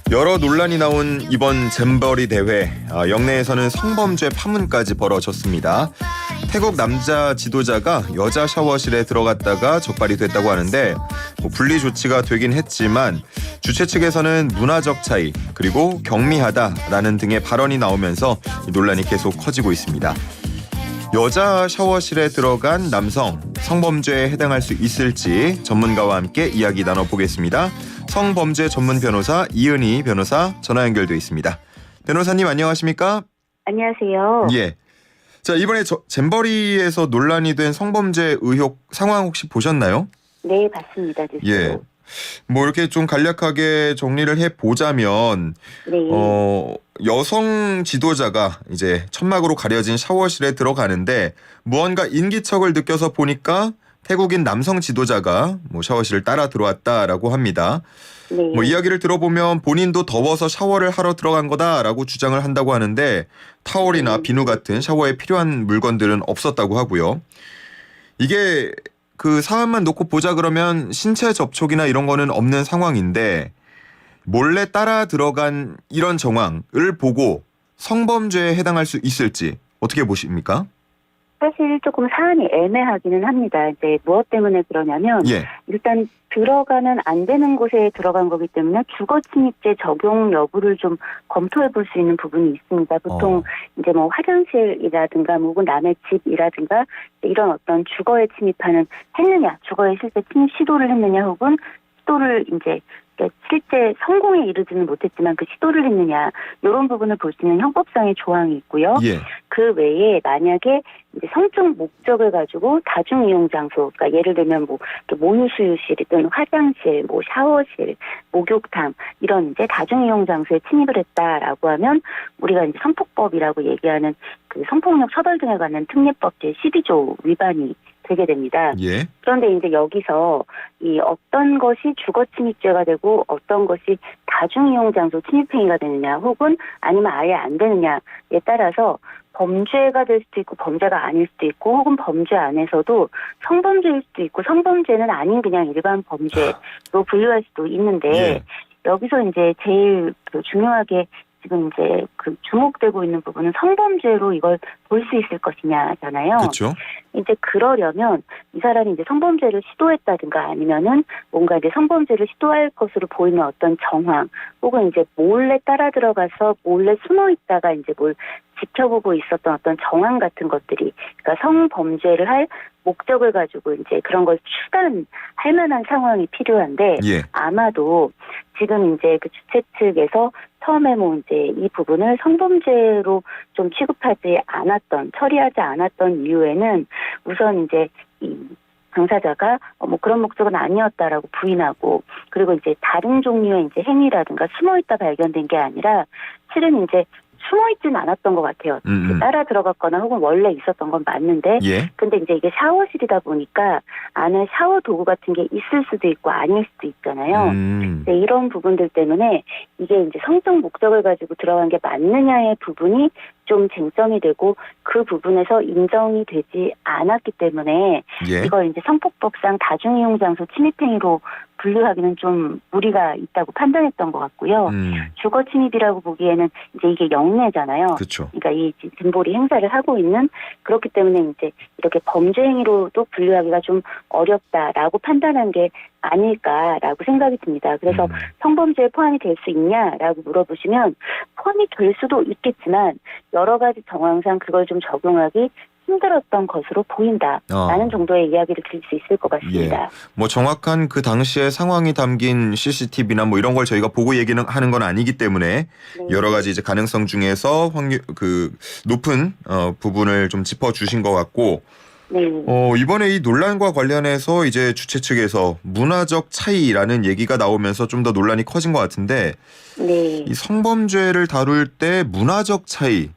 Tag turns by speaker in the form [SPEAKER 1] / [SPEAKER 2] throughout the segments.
[SPEAKER 1] 여러 논란이 나온 이번 잼버리 대회, 영내에서는 성범죄 파문까지 벌어졌습니다. 태국 남자 지도자가 여자 샤워실에 들어갔다가 적발이 됐다고 하는데 분리 조치가 되긴 했지만 주최 측에서는 문화적 차이 그리고 경미하다라는 등의 발언이 나오면서 논란이 계속 커지고 있습니다. 여자 샤워실에 들어간 남성, 성범죄에 해당할 수 있을지 전문가와 함께 이야기 나눠보겠습니다. 성범죄 전문 변호사 이은희 변호사 전화 연결돼 있습니다. 변호사님 안녕하십니까?
[SPEAKER 2] 안녕하세요.
[SPEAKER 1] 예. 자, 이번에 잼버리에서 논란이 된 성범죄 의혹 상황 혹시 보셨나요?
[SPEAKER 2] 네, 봤습니다.
[SPEAKER 1] 예. 뭐 이렇게 좀 간략하게 정리를 해보자면
[SPEAKER 2] 네.
[SPEAKER 1] 여성 지도자가 이제 천막으로 가려진 샤워실에 들어가는데 무언가 인기척을 느껴서 보니까 태국인 남성 지도자가 뭐 샤워실을 따라 들어왔다라고 합니다.
[SPEAKER 2] 네.
[SPEAKER 1] 뭐 이야기를 들어보면 본인도 더워서 샤워를 하러 들어간 거다라고 주장을 한다고 하는데 타월이나 비누 같은 샤워에 필요한 물건들은 없었다고 하고요. 이게 그 사안만 놓고 보자 그러면 신체 접촉이나 이런 거는 없는 상황인데 몰래 따라 들어간 이런 정황을 보고 성범죄에 해당할 수 있을지 어떻게 보십니까?
[SPEAKER 2] 사실 조금 사안이 애매하기는 합니다. 이제 무엇 때문에 그러냐면
[SPEAKER 1] 예.
[SPEAKER 2] 일단 들어가면 안 되는 곳에 들어간 거기 때문에 주거 침입죄 적용 여부를 좀 검토해 볼 수 있는 부분이 있습니다. 보통 이제 뭐 화장실이라든가 혹은 남의 집이라든가 이런 어떤 주거에 침입하는 했느냐, 주거에 실제 침입 시도를 했느냐 혹은 시도를 이제 실제 성공에 이르지는 못했지만 그 시도를 했느냐 이런 부분을 볼 수 있는 형법상의 조항이 있고요.
[SPEAKER 1] 예.
[SPEAKER 2] 그 외에 만약에 이제 성적 목적을 가지고 다중이용 장소, 그러니까 예를 들면 뭐 모유수유실이든 화장실, 뭐 샤워실, 목욕탕 이런 이제 다중이용 장소에 침입을 했다라고 하면 우리가 이제 성폭법이라고 얘기하는 그 성폭력 처벌 등에 관한 특례법 제12조 위반이 되게 됩니다.
[SPEAKER 1] 예.
[SPEAKER 2] 그런데 이제 여기서 이 어떤 것이 주거 침입죄가 되고 어떤 것이 다중이용 장소 침입행위가 되느냐 혹은 아니면 아예 안 되느냐에 따라서 범죄가 될 수도 있고 범죄가 아닐 수도 있고 혹은 범죄 안에서도 성범죄일 수도 있고 성범죄는 아닌 그냥 일반 범죄로 분류할 수도 있는데
[SPEAKER 1] 예.
[SPEAKER 2] 여기서 이제 제일 중요하게 지금 이제 그 주목되고 있는 부분은 성범죄로 이걸 볼 수 있을 것이냐잖아요.
[SPEAKER 1] 그렇죠.
[SPEAKER 2] 이제 그러려면 이 사람이 이제 성범죄를 시도했다든가 아니면은 뭔가 이제 성범죄를 시도할 것으로 보이는 어떤 정황 혹은 이제 몰래 따라 들어가서 몰래 숨어 있다가 이제 뭘 지켜보고 있었던 어떤 정황 같은 것들이 그러니까 성범죄를 할 목적을 가지고 이제 그런 걸 추단할 만한 상황이 필요한데
[SPEAKER 1] 예.
[SPEAKER 2] 아마도 지금 이제 그 주최 측에서 처음에 뭐 이제 이 부분을 성범죄로 좀 취급하지 않았던 처리하지 않았던 이유에는 우선 이제 이 당사자가 뭐 그런 목적은 아니었다라고 부인하고 그리고 이제 다른 종류의 이제 행위라든가 숨어 있다 발견된 게 아니라 실은 이제 숨어 있지는 않았던 것 같아요. 따라 들어갔거나 혹은 원래 있었던 건 맞는데
[SPEAKER 1] 예.
[SPEAKER 2] 근데 이제 이게 샤워실이다 보니까 안에 샤워 도구 같은 게 있을 수도 있고 아닐 수도 있잖아요. 네, 이런 부분들 때문에 이게 이제 성적 목적을 가지고 들어간 게 맞느냐의 부분이 좀 쟁점이 되고 그 부분에서 인정이 되지 않았기 때문에
[SPEAKER 1] 예.
[SPEAKER 2] 이걸 이제 성폭법상 다중이용 장소 침입행위로 분류하기는 좀 무리가 있다고 판단했던 것 같고요. 주거 침입이라고 보기에는 이제 이게 영내잖아요.
[SPEAKER 1] 그렇죠.
[SPEAKER 2] 그러니까 이 잼버리 행사를 하고 있는 그렇기 때문에 이제 이렇게 범죄 행위로도 분류하기가 좀 어렵다라고 판단한 게 아닐까라고 생각이 듭니다. 그래서 성범죄에 포함이 될 수 있냐라고 물어보시면 포함이 될 수도 있겠지만 여러 가지 정황상 그걸 좀 적용하기 힘들었던 것으로 보인다라는 정도의 이야기를 드릴 수 있을 것 같습니다.
[SPEAKER 1] 예. 뭐 정확한 그 당시의 상황이 담긴 CCTV나 뭐 이런 걸 저희가 보고 얘기는 하는 건 아니기 때문에
[SPEAKER 2] 네.
[SPEAKER 1] 여러 가지 이제 가능성 중에서 그 높은 부분을 좀 짚어주신 것 같고
[SPEAKER 2] 네.
[SPEAKER 1] 이번에 이 논란과 관련해서 이제 주최 측에서 문화적 차이라는 얘기가 나오면서 좀 더 논란이 커진 것 같은데
[SPEAKER 2] 네.
[SPEAKER 1] 이 성범죄를 다룰 때 문화적 차이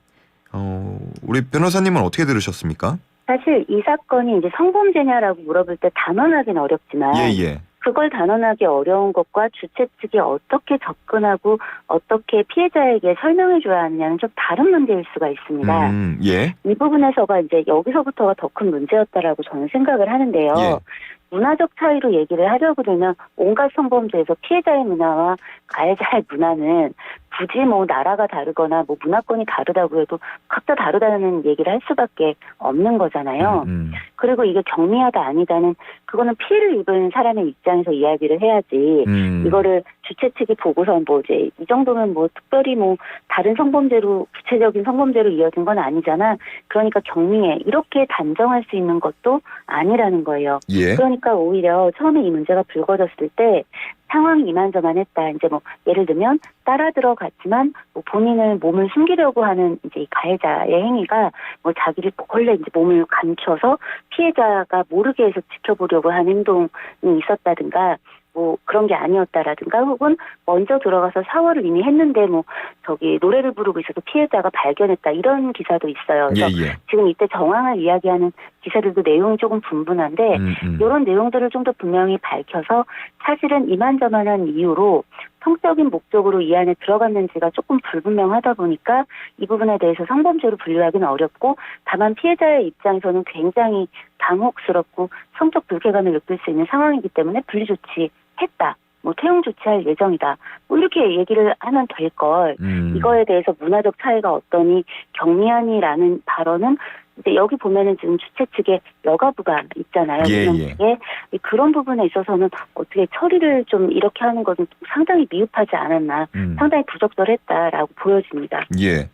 [SPEAKER 1] 우리 변호사님은 어떻게 들으셨습니까?
[SPEAKER 2] 사실 이 사건이 이제 성범죄냐라고 물어볼 때 단언하기는 어렵지만
[SPEAKER 1] 예.
[SPEAKER 2] 그걸 단언하기 어려운 것과 주최 측이 어떻게 접근하고 어떻게 피해자에게 설명해 줘야 하느냐는 좀 다른 문제일 수가 있습니다.
[SPEAKER 1] 예.
[SPEAKER 2] 이 부분에서가 이제 여기서부터가 더 큰 문제였다라고 저는 생각을 하는데요.
[SPEAKER 1] 예.
[SPEAKER 2] 문화적 차이로 얘기를 하려고 들면 온갖 성범죄에서 피해자의 문화와 가해자의 문화는 굳이 뭐 나라가 다르거나 뭐 문화권이 다르다고 해도 각자 다르다는 얘기를 할 수밖에 없는 거잖아요. 그리고 이게 경미하다 아니다는 그거는 피해를 입은 사람의 입장에서 이야기를 해야지 이거를 주최 측이 보고서 뭐 이제 이 정도면 뭐 특별히 뭐 다른 성범죄로 구체적인 성범죄로 이어진 건 아니잖아. 그러니까 경미해 이렇게 단정할 수 있는 것도 아니라는 거예요.
[SPEAKER 1] 예.
[SPEAKER 2] 그러니까 오히려 처음에 이 문제가 불거졌을 때 상황이 이만저만했다. 이제 뭐 예를 들면 따라 들어갔지만 뭐 본인을 몸을 숨기려고 하는 이제 이 가해자의 행위가 뭐 자기를 원래 이제 몸을 감춰서 피해자가 모르게 해서 지켜보려고 하는 행동이 있었다든가 뭐 그런 게 아니었다라든가 혹은 먼저 들어가서 샤워를 이미 했는데 뭐 저기 노래를 부르고 있어서 피해자가 발견했다 이런 기사도 있어요. 그래서 지금 이때 정황을 이야기하는 기사들도 내용이 조금 분분한데 이런 내용들을 좀 더 분명히 밝혀서 사실은 이만저만한 이유로 성적인 목적으로 이 안에 들어갔는지가 조금 불분명하다 보니까 이 부분에 대해서 성범죄로 분류하기는 어렵고 다만 피해자의 입장에서는 굉장히 당혹스럽고 성적 불쾌감을 느낄 수 있는 상황이기 때문에 분리조치했다. 뭐 퇴용 조치할 예정이다. 뭐 이렇게 얘기를 하면 될 걸 이거에 대해서 문화적 차이가 어떠니 경미하니라는 발언은 이제 여기 보면은 지금 주최 측에 여가부가 있잖아요.
[SPEAKER 1] 예.
[SPEAKER 2] 그런 부분에 있어서는 어떻게 처리를 좀 이렇게 하는 것은 상당히 미흡하지 않았나, 상당히 부적절했다라고 보여집니다.
[SPEAKER 1] 예.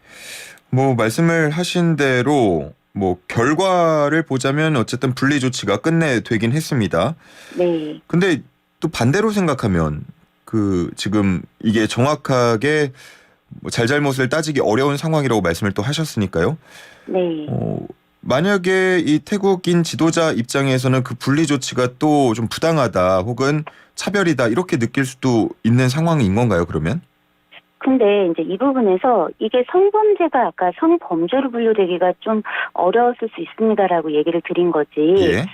[SPEAKER 1] 뭐 말씀을 하신 대로 뭐 결과를 보자면 어쨌든 분리 조치가 끝내 되긴 했습니다.
[SPEAKER 2] 네.
[SPEAKER 1] 근데 또 반대로 생각하면 그 지금 이게 정확하게 뭐 잘잘못을 따지기 어려운 상황이라고 말씀을 또 하셨으니까요.
[SPEAKER 2] 네.
[SPEAKER 1] 만약에 이 태국인 지도자 입장에서는 그 분리 조치가 또 좀 부당하다 혹은 차별이다 이렇게 느낄 수도 있는 상황인 건가요, 그러면?
[SPEAKER 2] 근데 이제 이 부분에서 이게 성범죄가 아까 성범죄로 분류되기가 좀 어려웠을 수 있습니다라고 얘기를 드린 거지.
[SPEAKER 1] 예.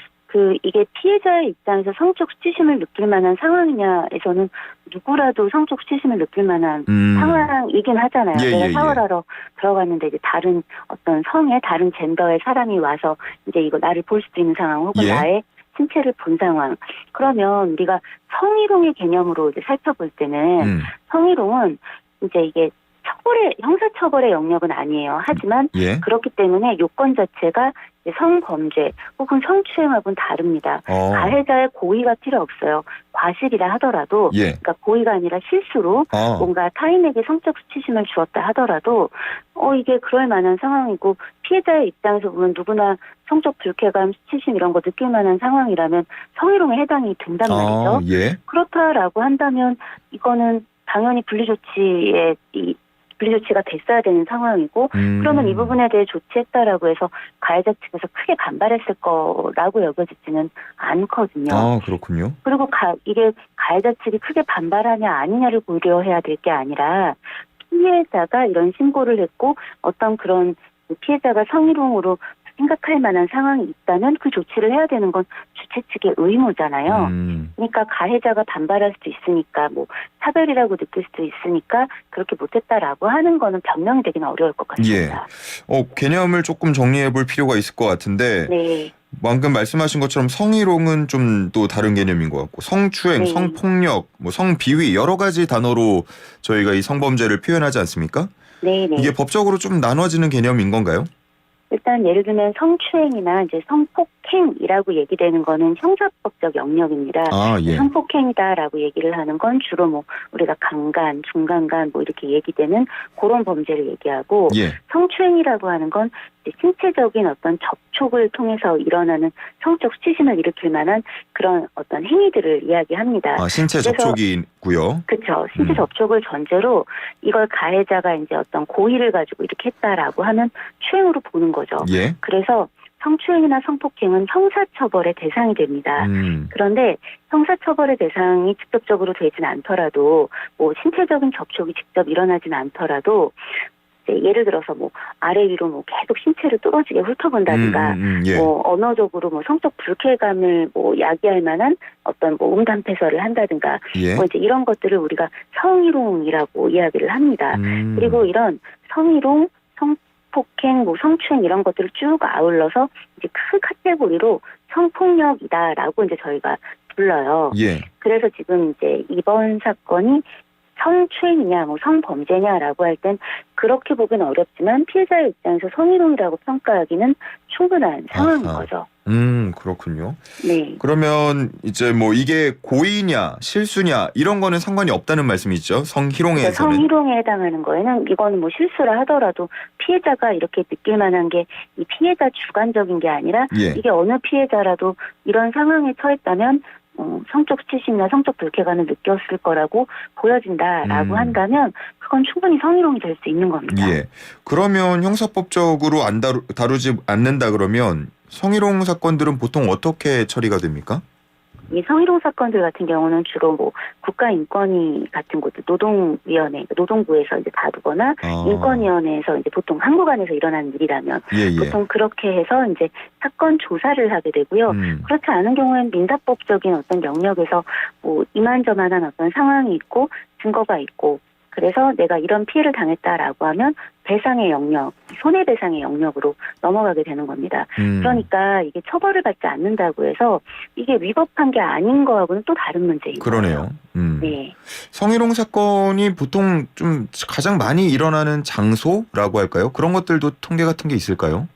[SPEAKER 2] 이게 피해자의 입장에서 성적 수치심을 느낄 만한 상황이냐에서는 누구라도 성적 수치심을 느낄 만한 상황이긴 하잖아요. 내가 샤워하러 들어갔는데 이제 다른 어떤 성의 다른 젠더의 사람이 와서 이제 이거 나를 볼 수도 있는 상황 혹은 나의 신체를 본 상황. 그러면 우리가 성희롱의 개념으로 이제 살펴볼 때는 성희롱은 이제 이게 형사처벌의 영역은 아니에요. 하지만 그렇기 때문에 요건 자체가 성범죄 혹은 성추행하고는 다릅니다. 가해자의 고의가 필요 없어요. 과실이라 하더라도 그러니까 고의가 아니라 실수로 뭔가 타인에게 성적 수치심을 주었다 하더라도 이게 그럴 만한 상황이고 피해자의 입장에서 보면 누구나 성적 불쾌감, 수치심 이런 거 느낄 만한 상황이라면 성희롱에 해당이 된단 말이죠. 그렇다라고 한다면 이거는 당연히 분리조치가 됐어야 되는 상황이고 그러면 이 부분에 대해 조치했다라고 해서 가해자 측에서 크게 반발했을 거라고 여겨지지는 않거든요.
[SPEAKER 1] 그렇군요.
[SPEAKER 2] 그리고 이게 가해자 측이 크게 반발하냐 아니냐를 고려해야 될 게 아니라 피해자가 이런 신고를 했고 어떤 그런 피해자가 성희롱으로 생각할 만한 상황이 있다면 그 조치를 해야 되는 건 주최 측의 의무잖아요. 그러니까 가해자가 반발할 수도 있으니까 뭐 차별이라고 느낄 수도 있으니까 그렇게 못했다라고 하는 거는 변명이 되기는 어려울 것 같습니다.
[SPEAKER 1] 개념을 조금 정리해 볼 필요가 있을 것 같은데 방금 말씀하신 것처럼 성희롱은 좀 또 다른 개념인 것 같고 성추행, 성폭력, 뭐 성비위 여러 가지 단어로 저희가 이 성범죄를 표현하지 않습니까? 이게 법적으로 좀 나눠지는 개념인 건가요?
[SPEAKER 2] 일단 예를 들면 성추행이나 이제 성폭행이라고 얘기되는 거는 형사법적 영역입니다. 성폭행이다라고 얘기를 하는 건 주로 뭐 우리가 강간, 중강간 뭐 이렇게 얘기되는 그런 범죄를 얘기하고 성추행이라고 하는 건 이제 신체적인 어떤 접촉을 통해서 일어나는 성적 수치심을 일으킬 만한 그런 어떤 행위들을 이야기합니다.
[SPEAKER 1] 신체 접촉이고요.
[SPEAKER 2] 그렇죠. 신체 접촉을 전제로 이걸 가해자가 이제 어떤 고의를 가지고 이렇게 했다라고 하면 추행으로 보는 거죠. 그래서 성추행이나 성폭행은 형사처벌의 대상이 됩니다. 그런데 형사처벌의 대상이 직접적으로 되진 않더라도 뭐 신체적인 접촉이 직접 일어나진 않더라도 이제 예를 들어서 뭐 아래 위로 뭐 계속 신체를 뚫어지게 훑어본다든가
[SPEAKER 1] 예.
[SPEAKER 2] 뭐 언어적으로 뭐 성적 불쾌감을 뭐 야기할 만한 어떤 뭐 음담패설을 한다든가
[SPEAKER 1] 예.
[SPEAKER 2] 뭐 이제 이런 것들을 우리가 성희롱이라고 이야기를 합니다. 그리고 이런 성희롱, 성폭행, 뭐 성추행 이런 것들을 쭉 아울러서 이제 큰 카테고리로 성폭력이다라고 이제 저희가 불러요.
[SPEAKER 1] 예.
[SPEAKER 2] 그래서 지금 이제 이번 사건이 성추행이냐, 뭐 성범죄냐라고 할 땐 그렇게 보기는 어렵지만 피해자의 입장에서 성희롱이라고 평가하기는 충분한 상황인
[SPEAKER 1] 아하.
[SPEAKER 2] 거죠.
[SPEAKER 1] 그렇군요.
[SPEAKER 2] 네.
[SPEAKER 1] 그러면 이제 뭐 이게 고의냐 실수냐 이런 거는 상관이 없다는 말씀이죠.
[SPEAKER 2] 그러니까
[SPEAKER 1] 성희롱에서는.
[SPEAKER 2] 성희롱에 해당하는 거에는 이거는 뭐 실수라 하더라도 피해자가 이렇게 느낄 만한 게 이 피해자 주관적인 게 아니라
[SPEAKER 1] 예.
[SPEAKER 2] 이게 어느 피해자라도 이런 상황에 처했다면 성적 수치심이나 성적 불쾌감을 느꼈을 거라고 보여진다라고 한다면 그건 충분히 성희롱이 될 수 있는 겁니다.
[SPEAKER 1] 예. 그러면 형사법적으로 안 다루지 않는다 그러면 성희롱 사건들은 보통 어떻게 처리가 됩니까?
[SPEAKER 2] 이 성희롱 사건들 같은 경우는 주로 뭐 국가인권위 같은 곳, 노동위원회, 노동부에서 이제 다루거나 인권위원회에서 이제 보통 한국 안에서 일어나는 일이라면
[SPEAKER 1] 예.
[SPEAKER 2] 보통 그렇게 해서 이제 사건 조사를 하게 되고요. 그렇지 않은 경우에는 민사법적인 어떤 영역에서 뭐 이만저만한 어떤 상황이 있고 증거가 있고 그래서 내가 이런 피해를 당했다라고 하면 배상의 영역, 손해배상의 영역으로 넘어가게 되는 겁니다. 그러니까 이게 처벌을 받지 않는다고 해서 이게 위법한 게 아닌 거하고는 또 다른 문제인
[SPEAKER 1] 그러네요.
[SPEAKER 2] 거예요. 네.
[SPEAKER 1] 성희롱 사건이 보통 좀 가장 많이 일어나는 장소라고 할까요? 그런 것들도 통계 같은 게 있을까요?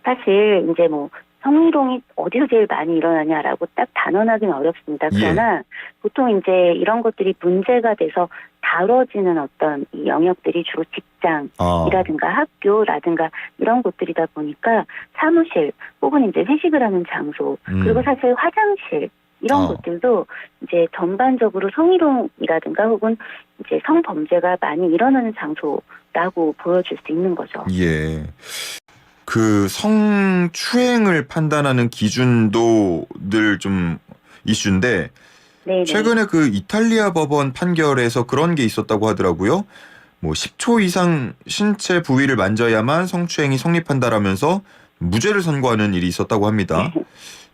[SPEAKER 2] 사실 이제 뭐 성희롱이 어디서 제일 많이 일어나냐라고 딱 단언하기는 어렵습니다. 그러나 보통 이제 이런 것들이 문제가 돼서 다뤄지는 어떤 이 영역들이 주로 직장이라든가 학교라든가 이런 곳들이다 보니까 사무실 혹은 이제 회식을 하는 장소 그리고 사실 화장실 이런 곳들도 이제 전반적으로 성희롱이라든가 혹은 이제 성범죄가 많이 일어나는 장소라고 보여줄 수 있는 거죠.
[SPEAKER 1] 예. 그 성추행을 판단하는 기준도 늘 좀 이슈인데
[SPEAKER 2] 네네.
[SPEAKER 1] 최근에 그 이탈리아 법원 판결에서 그런 게 있었다고 하더라고요. 뭐 10초 이상 신체 부위를 만져야만 성추행이 성립한다라면서 무죄를 선고하는 일이 있었다고 합니다.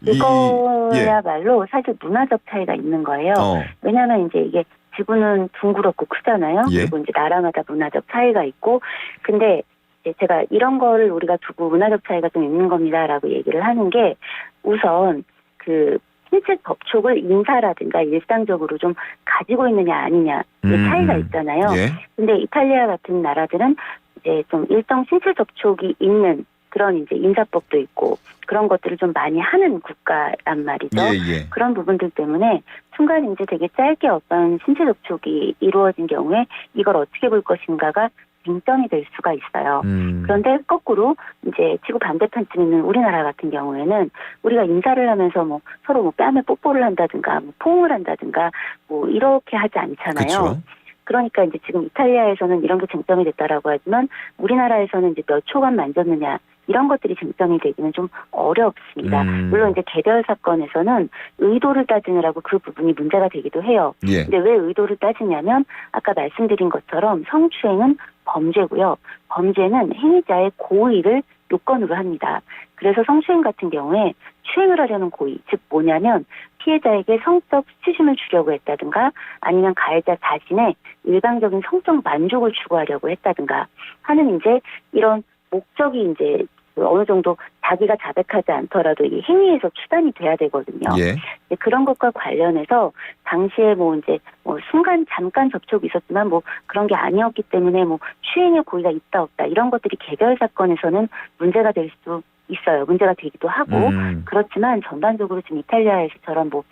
[SPEAKER 2] 이거야말로 사실 문화적 차이가 있는 거예요. 왜냐하면 이제 이게 지구는 둥그렇고 크잖아요.
[SPEAKER 1] 예.
[SPEAKER 2] 그리고 이제 나라마다 문화적 차이가 있고, 근데 이제 제가 이런 거를 우리가 두고 문화적 차이가 좀 있는 겁니다라고 얘기를 하는 게 우선 그 신체 접촉을 인사라든가 일상적으로 좀 가지고 있느냐 아니냐 차이가 있잖아요.
[SPEAKER 1] 예.
[SPEAKER 2] 근데 이탈리아 같은 나라들은 이제 좀 일정 신체 접촉이 있는 그런 이제 인사법도 있고 그런 것들을 좀 많이 하는 국가란 말이죠.
[SPEAKER 1] 예.
[SPEAKER 2] 그런 부분들 때문에 순간 이제 되게 짧게 어떤 신체 접촉이 이루어진 경우에 이걸 어떻게 볼 것인가가 쟁점이 될 수가 있어요. 그런데 거꾸로 이제 지구 반대편쯤에 있는 우리나라 같은 경우에는 우리가 인사를 하면서 뭐 서로 뭐 뺨에 뽀뽀를 한다든가 뭐 포옹을 한다든가 뭐 이렇게 하지 않잖아요.
[SPEAKER 1] 그쵸.
[SPEAKER 2] 그러니까 이제 지금 이탈리아에서는 이런 게 쟁점이 됐다라고 하지만 우리나라에서는 이제 몇 초간 만졌느냐 이런 것들이 쟁점이 되기는 좀 어렵습니다. 물론 이제 개별 사건에서는 의도를 따지느라고 그 부분이 문제가 되기도 해요.
[SPEAKER 1] 예.
[SPEAKER 2] 근데 왜 의도를 따지냐면 아까 말씀드린 것처럼 성추행은 범죄고요. 범죄는 행위자의 고의를 요건으로 합니다. 그래서 성추행 같은 경우에 추행을 하려는 고의, 즉 뭐냐면 피해자에게 성적 수치심을 주려고 했다든가 아니면 가해자 자신의 일방적인 성적 만족을 추구하려고 했다든가 하는 이제 이런 목적이 이제 어느 정도 자기가 자백하지 않더라도 이 행위에서 추단이 돼야 되거든요.
[SPEAKER 1] 예.
[SPEAKER 2] 그런 것과 관련해서 당시에 뭐 이제 뭐 순간 잠깐 접촉이 있었지만 뭐 그런 게 아니었기 때문에 뭐 추행의 고의가 있다 없다 이런 것들이 개별 사건에서는 문제가 될 수 있어요. 문제가 되기도 하고 그렇지만 전반적으로 지금 이탈리아에서처럼 뭐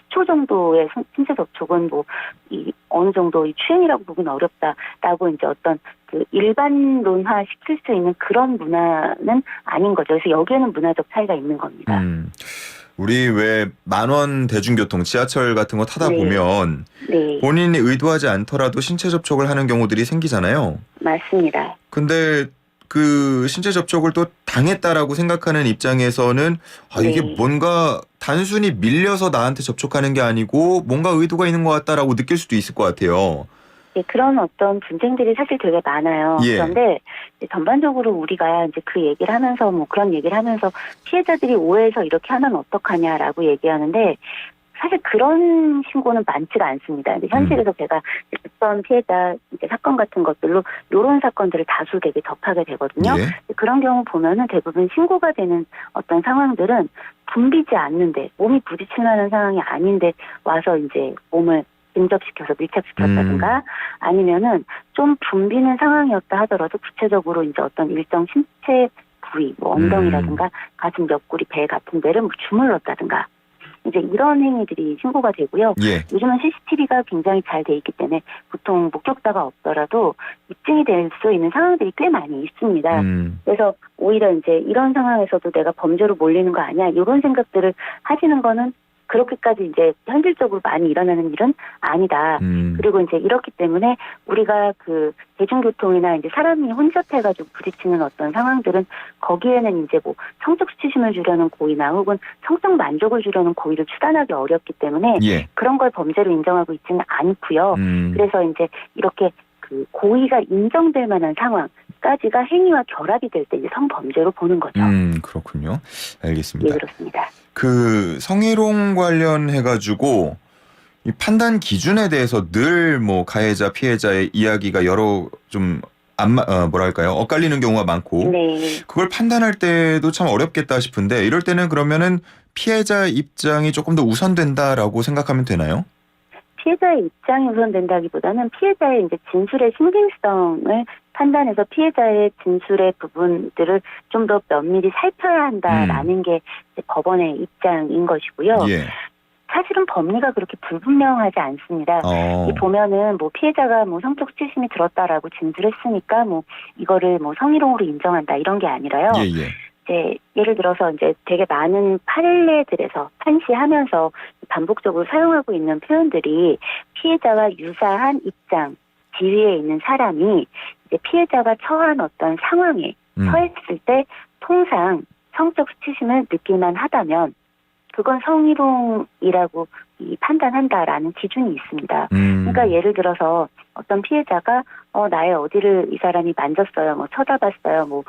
[SPEAKER 2] 10초 정도의 신체 접촉은 뭐 이 어느 정도 이 추행이라고 보기는 어렵다라고 이제 어떤 그 일반론화 시킬 수 있는 그런 문화는 아닌 거죠. 그래서 여기에는 문화적 차이가 있는 겁니다.
[SPEAKER 1] 우리 왜 만원 대중교통 지하철 같은 거 타다 보면 본인이 의도하지 않더라도 신체 접촉을 하는 경우들이 생기잖아요.
[SPEAKER 2] 맞습니다.
[SPEAKER 1] 근데 그 신체 접촉을 또 당했다라고 생각하는 입장에서는 이게 뭔가 단순히 밀려서 나한테 접촉하는 게 아니고 뭔가 의도가 있는 것 같다라고 느낄 수도 있을 것 같아요.
[SPEAKER 2] 예, 그런 어떤 분쟁들이 사실 되게 많아요.
[SPEAKER 1] 예.
[SPEAKER 2] 그런데 이제 전반적으로 우리가 이제 그 얘기를 하면서 뭐 그런 얘기를 하면서 피해자들이 오해해서 이렇게 하면 어떡하냐라고 얘기하는데 사실 그런 신고는 많지가 않습니다. 근데 현실에서 제가 어떤 피해자 이제 사건 같은 것들로 이런 사건들을 다수 되게 접하게 되거든요.
[SPEAKER 1] 예.
[SPEAKER 2] 그런 경우 보면은 대부분 신고가 되는 어떤 상황들은 붐비지 않는데 몸이 부딪힐 만한 상황이 아닌데 와서 이제 몸을 근접시켜서 밀착시켰다든가 아니면은 좀 붐비는 상황이었다 하더라도 구체적으로 이제 어떤 일정 신체 부위, 뭐 엉덩이라든가 가슴 옆구리, 배 같은 데를 뭐 주물렀다든가 이제 이런 행위들이 신고가 되고요.
[SPEAKER 1] 예.
[SPEAKER 2] 요즘은 CCTV가 굉장히 잘 돼 있기 때문에 보통 목격자가 없더라도 입증이 될 수 있는 상황들이 꽤 많이 있습니다. 그래서 오히려 이제 이런 상황에서도 내가 범죄로 몰리는 거 아니야 이런 생각들을 하시는 거는 그렇게까지 이제 현실적으로 많이 일어나는 일은 아니다. 그리고 이제 이렇기 때문에 우리가 그 대중교통이나 이제 사람이 혼잡해가지고 부딪히는 어떤 상황들은 거기에는 이제 뭐 성적 수치심을 주려는 고의나 혹은 성적 만족을 주려는 고의를 추단하기 어렵기 때문에
[SPEAKER 1] 예.
[SPEAKER 2] 그런 걸 범죄로 인정하고 있지는 않고요. 그래서 이제 이렇게 그 고의가 인정될 만한 상황까지가 행위와 결합이 될 때 이제 성범죄로 보는 거죠.
[SPEAKER 1] 그렇군요.
[SPEAKER 2] 예,
[SPEAKER 1] 알겠습니다.
[SPEAKER 2] 그렇습니다.
[SPEAKER 1] 그 성희롱 관련해가지고 이 판단 기준에 대해서 늘 뭐 가해자 피해자의 이야기가 여러 좀 뭐랄까요 엇갈리는 경우가 많고
[SPEAKER 2] 네.
[SPEAKER 1] 그걸 판단할 때도 참 어렵겠다 싶은데 이럴 때는 그러면은 피해자 입장이 조금 더 우선된다라고 생각하면 되나요?
[SPEAKER 2] 피해자의 입장이 우선된다기보다는 피해자의 이제 진술의 신빙성을 판단해서 피해자의 진술의 부분들을 좀 더 면밀히 살펴야 한다라는 게 이제 법원의 입장인 것이고요.
[SPEAKER 1] 예.
[SPEAKER 2] 사실은 법리가 그렇게 불분명하지 않습니다. 이 보면은 뭐 피해자가 뭐 성적 수치심이 들었다라고 진술했으니까 뭐 이거를 뭐 성희롱으로 인정한다 이런 게 아니라요.
[SPEAKER 1] 예, 예.
[SPEAKER 2] 이제 예를 들어서 이제 되게 많은 판례들에서 판시하면서 반복적으로 사용하고 있는 표현들이 피해자와 유사한 입장, 지위에 있는 사람이 이제 피해자가 처한 어떤 상황에 처했을 때 통상 성적 수치심을 느낄만 하다면 그건 성희롱이라고 판단한다라는 기준이 있습니다. 그러니까 예를 들어서 어떤 피해자가 나의 어디를 이 사람이 만졌어요, 뭐 쳐다봤어요, 뭐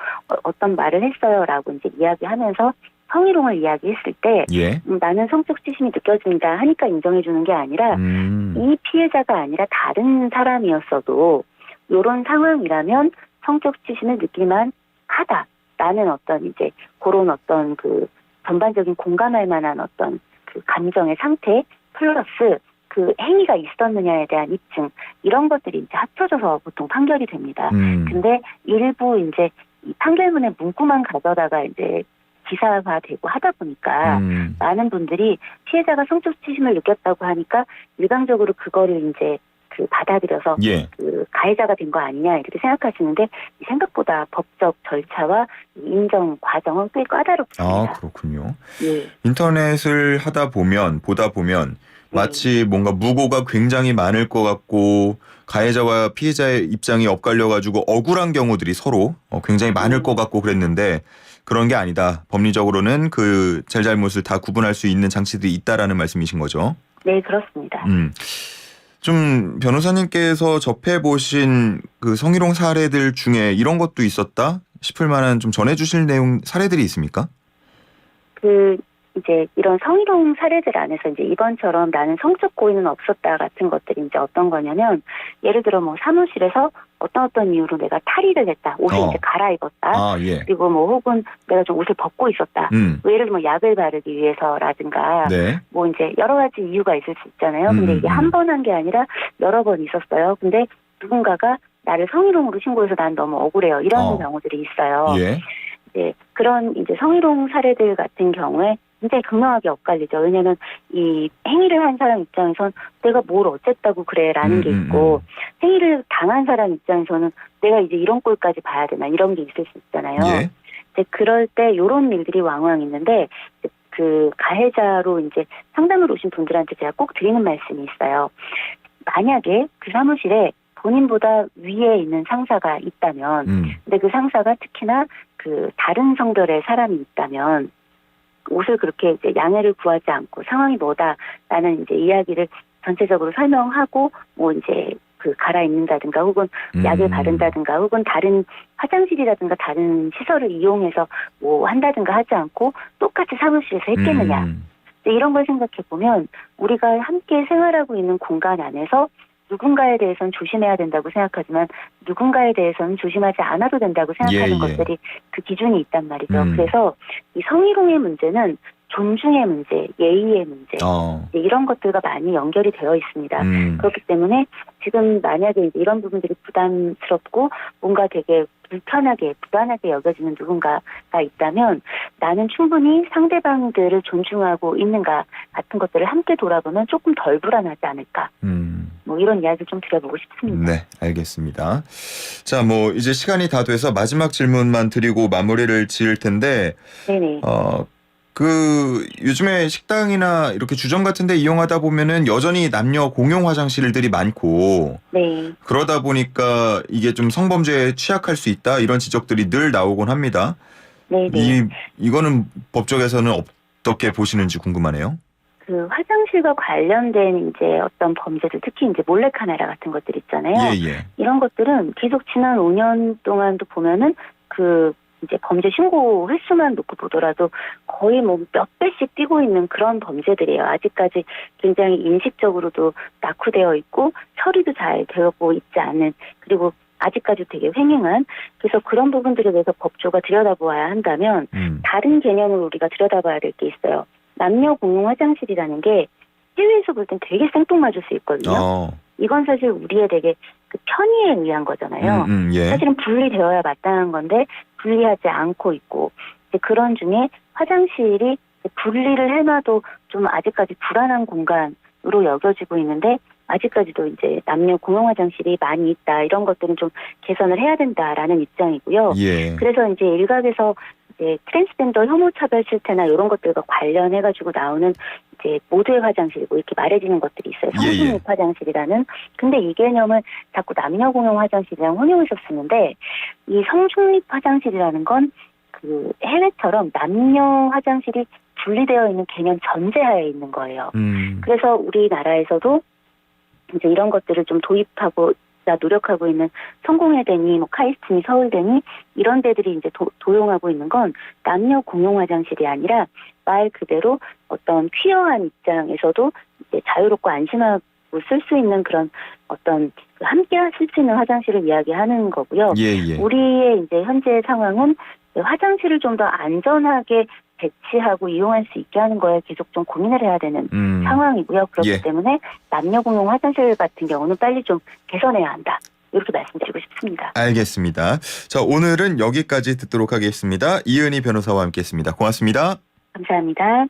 [SPEAKER 2] 어떤 말을 했어요라고 이제 이야기하면서 성희롱을 이야기했을 때
[SPEAKER 1] 예.
[SPEAKER 2] 나는 성적 수치심이 느껴진다 하니까 인정해주는 게 아니라 이 피해자가 아니라 다른 사람이었어도 이런 상황이라면 성적 수치심을 느낄만 하다라는 어떤 이제 그런 어떤 그 전반적인 공감할 만한 어떤 그 감정의 상태 플러스 그 행위가 있었느냐에 대한 입증 이런 것들이 이제 합쳐져서 보통 판결이 됩니다. 근데 일부 이제 이 판결문의 문구만 가져다가 이제 기사화되고 하다 보니까 많은 분들이 피해자가 성적 수치심을 느꼈다고 하니까 일방적으로 그거를 이제 그 받아들여서
[SPEAKER 1] 예.
[SPEAKER 2] 그 가해자가 된 거 아니냐 이렇게 생각하시는데 생각보다 법적 절차와 인정 과정은 꽤 까다롭습니다.
[SPEAKER 1] 아, 그렇군요.
[SPEAKER 2] 예.
[SPEAKER 1] 인터넷을 보다 보면 마치 뭔가 무고가 굉장히 많을 것 같고 가해자와 피해자의 입장이 엇갈려가지고 억울한 경우들이 서로 굉장히 많을 것 같고 그랬는데 그런 게 아니다. 법리적으로는 그 잘잘못을 다 구분할 수 있는 장치들이 있다라는 말씀이신 거죠?
[SPEAKER 2] 네, 그렇습니다.
[SPEAKER 1] 좀 변호사님께서 접해보신 그 성희롱 사례들 중에 이런 것도 있었다 싶을 만한 좀 전해주실 내용 사례들이 있습니까?
[SPEAKER 2] 그 이제 이런 성희롱 사례들 안에서 이제 이번처럼 나는 성적 고의는 없었다 같은 것들이 이제 어떤 거냐면 예를 들어 뭐 사무실에서 어떤 이유로 내가 탈의를 했다. 옷을 이제 갈아입었다.
[SPEAKER 1] 아, 예.
[SPEAKER 2] 그리고 뭐 혹은 내가 좀 옷을 벗고 있었다. 뭐 예를 들면 약을 바르기 위해서라든가
[SPEAKER 1] 네.
[SPEAKER 2] 뭐 이제 여러 가지 이유가 있을 수 있잖아요. 근데 이게 한 번 한 게 아니라 여러 번 있었어요. 근데 누군가가 나를 성희롱으로 신고해서 난 너무 억울해요. 이런 경우들이 있어요.
[SPEAKER 1] 예.
[SPEAKER 2] 네, 그런 이제 성희롱 사례들 같은 경우에 굉장히 극명하게 엇갈리죠. 왜냐하면 이 행위를 한 사람 입장에선 내가 뭘 어쨌다고 그래라는 게 있고 행위를 당한 사람 입장에서는 내가 이제 이런 꼴까지 봐야 되나 이런 게 있을 수 있잖아요.
[SPEAKER 1] 예.
[SPEAKER 2] 이제 그럴 때 이런 일들이 왕왕 있는데 그 가해자로 이제 상담을 오신 분들한테 제가 꼭 드리는 말씀이 있어요. 만약에 그 사무실에 본인보다 위에 있는 상사가 있다면, 근데 그 상사가 특히나 그 다른 성별의 사람이 있다면 옷을 그렇게 이제 양해를 구하지 않고 상황이 뭐다라는 이제 이야기를 전체적으로 설명하고 뭐 이제 갈아입는다든가 혹은 약을 바른다든가 혹은 다른 화장실이라든가 다른 시설을 이용해서 뭐 한다든가 하지 않고 똑같이 사무실에서 했겠느냐. 이런 걸 생각해 보면 우리가 함께 생활하고 있는 공간 안에서 누군가에 대해서는 조심해야 된다고 생각하지만 누군가에 대해서는 조심하지 않아도 된다고 생각하는 것들이 그 기준이 있단 말이죠. 그래서 이 성희롱의 문제는 존중의 문제, 예의의 문제 이런 것들과 많이 연결이 되어 있습니다. 그렇기 때문에 지금 만약에 이제 이런 부분들이 부담스럽고 뭔가 되게 불안하게 여겨지는 누군가가 있다면 나는 충분히 상대방들을 존중하고 있는가 같은 것들을 함께 돌아보면 조금 덜 불안하지 않을까. 뭐 이런 이야기를 좀 드려보고 싶습니다.
[SPEAKER 1] 네, 알겠습니다. 자, 뭐 이제 시간이 다 돼서 마지막 질문만 드리고 마무리를 지을 텐데,
[SPEAKER 2] 네네.
[SPEAKER 1] 요즘에 식당이나 이렇게 주점 같은 데 이용하다 보면은 여전히 남녀 공용 화장실들이 많고,
[SPEAKER 2] 네.
[SPEAKER 1] 그러다 보니까 이게 좀 성범죄에 취약할 수 있다 이런 지적들이 늘 나오곤 합니다.
[SPEAKER 2] 네네.
[SPEAKER 1] 이거는 법적에서는 어떻게 보시는지 궁금하네요.
[SPEAKER 2] 그 화장실과 관련된 이제 어떤 범죄들, 특히 이제 몰래카메라 같은 것들 있잖아요.
[SPEAKER 1] 예.
[SPEAKER 2] 이런 것들은 계속 지난 5년 동안도 보면은 이제 범죄 신고 횟수만 놓고 보더라도 거의 뭐 몇 배씩 뛰고 있는 그런 범죄들이에요. 아직까지 굉장히 인식적으로도 낙후되어 있고 처리도 잘 되고 있지 않은, 그리고 아직까지 되게 횡행한, 그래서 그런 부분들에 대해서 법조가 들여다보아야 한다면 다른 개념으로 우리가 들여다봐야 될 게 있어요. 남녀 공용 화장실이라는 게 해외에서 볼 땐 되게 생뚱맞을 수 있거든요. 이건 사실 우리의 되게 그 편의에 의한 거잖아요. 사실은 분리되어야 마땅한 건데 분리하지 않고 있고, 이제 그런 중에 화장실이 분리를 해놔도 좀 아직까지 불안한 공간으로 여겨지고 있는데 아직까지도 이제 남녀 공용 화장실이 많이 있다. 이런 것들은 좀 개선을 해야 된다라는 입장이고요. 그래서 이제 일각에서 이제 트랜스젠더 혐오 차별 실태나 이런 것들과 관련해가지고 나오는 이제 모두의 화장실이고 이렇게 말해지는 것들이 있어요. 성중립 화장실이라는. 근데 이 개념을 자꾸 남녀 공용 화장실이랑 혼용해서 쓰는데, 이 성중립 화장실이라는 건 그 해외처럼 남녀 화장실이 분리되어 있는 개념 전제하에 있는 거예요. 그래서 우리나라에서도 이제 이런 것들을 좀 도입하고 노력하고 있는 성공회대니 뭐 카이스트니 서울대니 이런 데들이 이제 도용하고 있는 건 남녀 공용 화장실이 아니라 말 그대로 어떤 퀴어한 입장에서도 이제 자유롭고 안심하고 쓸 수 있는 그런 어떤 함께 쓸 수 있는 화장실을 이야기하는 거고요. 우리의 이제 현재 상황은 화장실을 좀 더 안전하게 배치하고 이용할 수 있게 하는 거에 계속 좀 고민을 해야 되는 상황이고요. 그렇기 때문에 남녀 공용 화장실 같은 경우는 빨리 좀 개선해야 한다. 이렇게 말씀드리고 싶습니다.
[SPEAKER 1] 알겠습니다. 자, 오늘은 여기까지 듣도록 하겠습니다. 이은희 변호사와 함께했습니다. 고맙습니다.
[SPEAKER 2] 감사합니다.